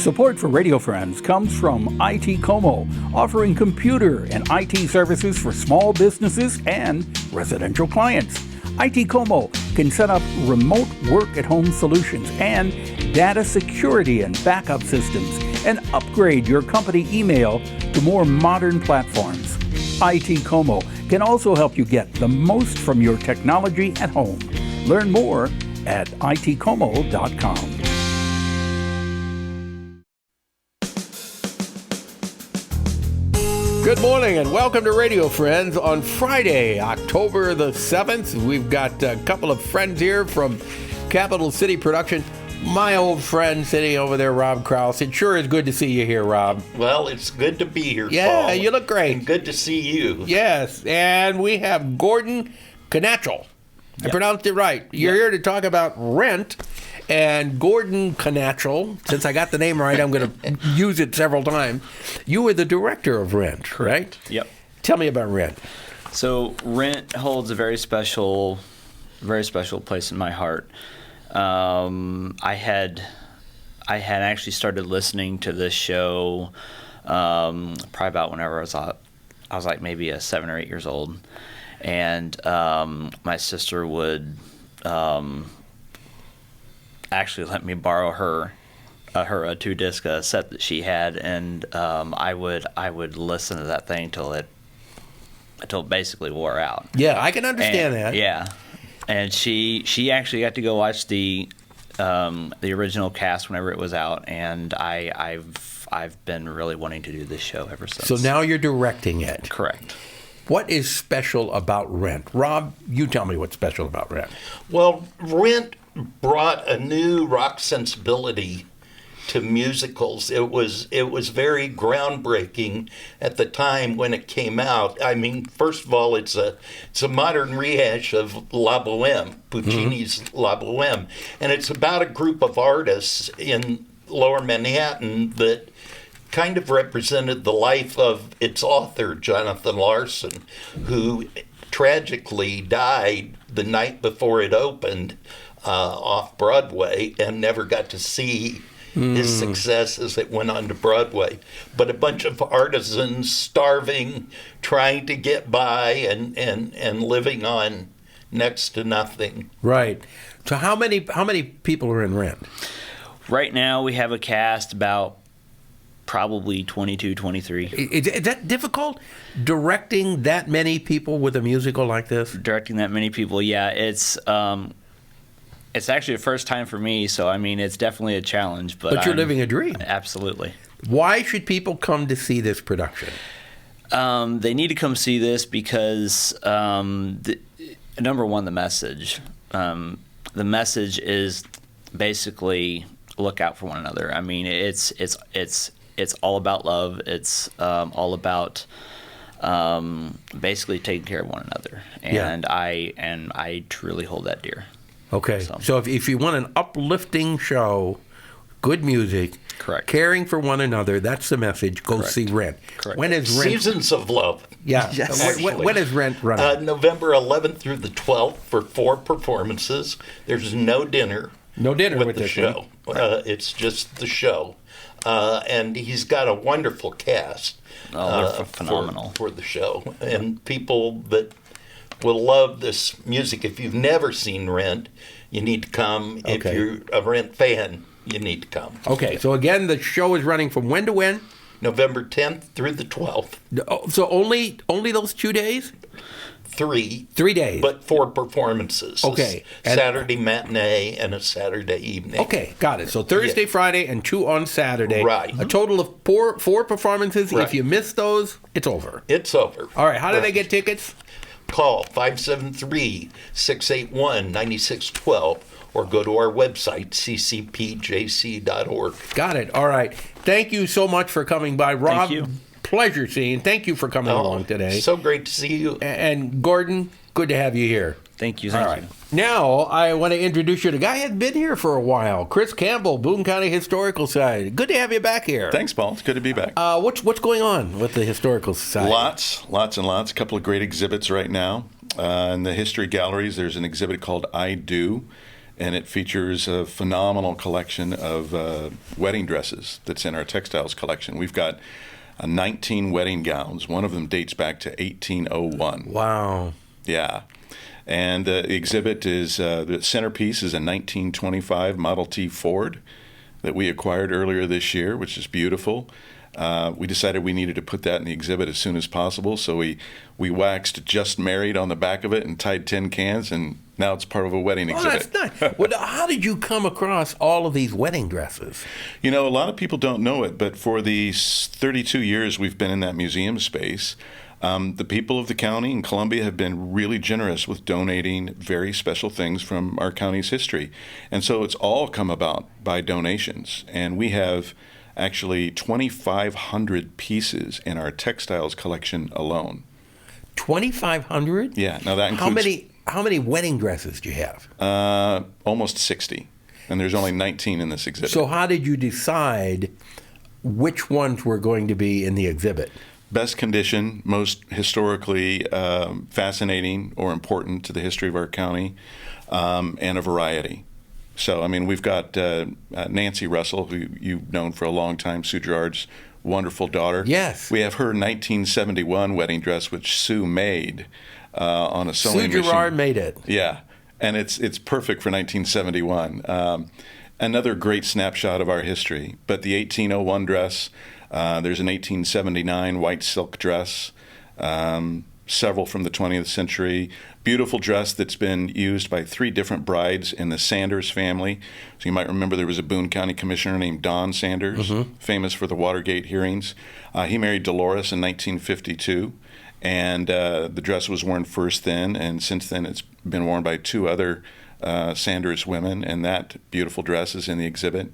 Support for Radio Friends comes from IT Como, offering computer and IT services for small businesses and residential clients. IT Como can set up remote work-at-home solutions and data security and backup systems and upgrade your company email to more modern platforms. IT Como can also help you get the most from your technology at home. Learn more at itcomo.com. Good morning and welcome to Radio Friends on Friday, October the 7th. We've got a couple of friends here from Capital City Production. My old friend sitting over there, Rob Crouse. It sure is good to see you here, Rob. Well, it's good to be here, Yeah, Paul. you look great. And good to see you. Yes, and we have Gordon Knatcal. I pronounced it right. You're here to talk about Rent. And Gordon Knatcal, since I got the name right, I'm going to use it several times. You were the director of Rent, right? Yep. Tell me about Rent. So Rent holds a very special place in my heart. I had actually started listening to this show probably about whenever I was like maybe 7 or 8 years old, and my sister would actually let me borrow her 2-disc set that she had, and I would listen to that thing until it basically wore out. Yeah, I can understand that. Yeah, and she actually got to go watch the original cast whenever it was out, and I've been really wanting to do this show ever since. So now you're directing it. Correct. What is special about Rent? Rob, you tell me what's special about Rent. Well, Rent brought a new rock sensibility to musicals. It was very groundbreaking at the time when it came out. I mean, first of all, it's a modern rehash of La Boheme, Puccini's La Boheme, and it's about a group of artists in Lower Manhattan that kind of represented the life of its author, Jonathan Larson, who tragically died the night before it opened off Broadway and never got to see his success as it went on to Broadway. But a bunch of artisans starving, trying to get by and living on next to nothing. Right. So how many people are in Rent? Right now we have a cast about probably 22, 23. Is that difficult, directing that many people with a musical like this? Directing that many people, yeah. It's actually the first time for me, so I mean, it's definitely a challenge. But you're living a dream. Absolutely. Why should people come to see this production? They need to come see this because, number one, the message. The message is basically look out for one another. I mean, it's all about love. It's all about basically taking care of one another, and I truly hold that dear. Okay, so if you want an uplifting show, good music, correct, caring for one another, that's the message. Go see Rent. Correct. When is Rent? Seasons of Love. Yeah. Yes. When is Rent running? November 11th through the 12th for 4 performances. There's no dinner. No dinner with the this show. It's just the show. And he's got a wonderful cast. They're phenomenal for the show. And people that will love this music. If you've never seen Rent, you need to come. Okay. If you're a Rent fan, you need to come. Okay, so again, the show is running from when to when? November 10th through the 12th. So only those 2 days? 3. 3 days. But 4 performances. Okay. Saturday matinee and a Saturday evening. Okay, got it. So Thursday, Friday, and 2 on Saturday. Right. A total of four performances. Right. If you miss those, it's over. It's over. All right, how do they get tickets? Call 573-681-9612 or go to our website, ccpjc.org. Got it. All right. Thank you so much for coming by. Rob, Thank you. Pleasure seeing. Thank you for coming along today. So great to see you. And Gordon, good to have you here. Thank you. All right. Now, I want to introduce you to a guy who has been here for a while, Chris Campbell, Boone County Historical Society. Good to have you back here. Thanks, Paul. It's good to be back. What's going on with the Historical Society? Lots and lots. A couple of great exhibits right now. In the history galleries, there's an exhibit called I Do. and it features a phenomenal collection of wedding dresses that's in our textiles collection. We've got 19 wedding gowns. One of them dates back to 1801. Wow. Yeah. And the exhibit is, the centerpiece is a 1925 Model T Ford that we acquired earlier this year, which is beautiful. We decided we needed to put that in the exhibit as soon as possible, so we waxed "Just Married" on the back of it and tied tin cans, and now it's part of a wedding exhibit. Oh, that's nice. Well, how did you come across all of these wedding dresses? You know, a lot of people don't know it, but for these 32 years we've been in that museum space, the people of the county and Columbia have been really generous with donating very special things from our county's history. And so it's all come about by donations. And we have actually 2,500 pieces in our textiles collection alone. 2,500? Yeah. Now that includes... How many wedding dresses do you have? Almost 60. And there's only 19 in this exhibit. So how did you decide which ones were going to be in the exhibit? Best condition, most historically fascinating or important to the history of our county, and a variety. So, I mean, we've got Nancy Russell, who you've known for a long time, Sue Gerard's wonderful daughter. Yes. We have her 1971 wedding dress, which Sue made on a sewing machine. Sue Gerard made it. Yeah, and it's perfect for 1971. Another great snapshot of our history. But the 1801 dress, there's an 1879 white silk dress, several from the 20th century. Beautiful dress that's been used by 3 different brides in the Sanders family. So you might remember there was a Boone County commissioner named Don Sanders, famous for the Watergate hearings. He married Dolores in 1952, and the dress was worn first then, and since then it's been worn by 2 other Sanders women, and that beautiful dress is in the exhibit.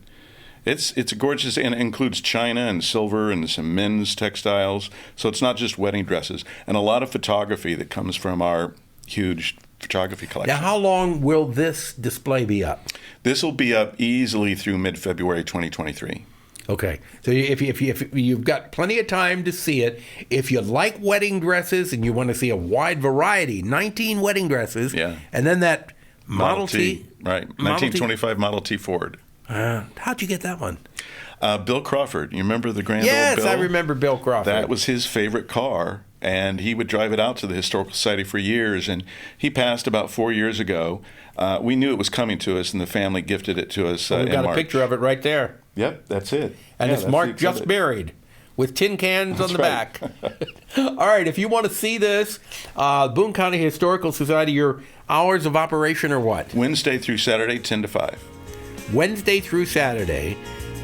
It's a gorgeous, and it includes china and silver and some men's textiles. So it's not just wedding dresses, and a lot of photography that comes from our huge photography collection. Now, how long will this display be up? This will be up easily through mid-February 2023. Okay, so if you've got plenty of time to see it, if you like wedding dresses and you want to see a wide variety, 19 wedding dresses, Yeah. And then that Model T. Right, 1925 Model T Ford. How'd you get that one? Bill Crawford, you remember the grand old Yes, Bill? I remember Bill Crawford. That was his favorite car, and he would drive it out to the Historical Society for years, and he passed about 4 years ago. We knew it was coming to us, and the family gifted it to us We've in got March. a picture of it right there. Yep, that's it. And Yeah, it's that's marked the "Just exhibit. Married" with tin cans on the That's back. All right, if you want to see this, Boone County Historical Society, your hours of operation are what? Wednesday through Saturday, 10 to 5. Wednesday through Saturday,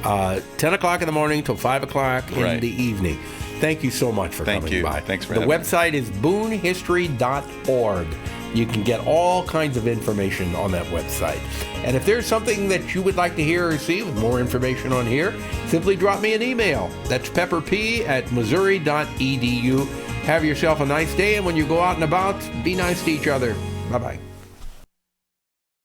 10 o'clock in the morning till 5 o'clock in Right. the evening. Thank you so much for Thank coming you. by. Thanks for the having me. website is boonehistory.org. You can get all kinds of information on that website. And if there's something that you would like to hear or see with more information on here, simply drop me an email. That's pepperp@missouri.edu. Have yourself a nice day, and when you go out and about, be nice to each other. Bye-bye.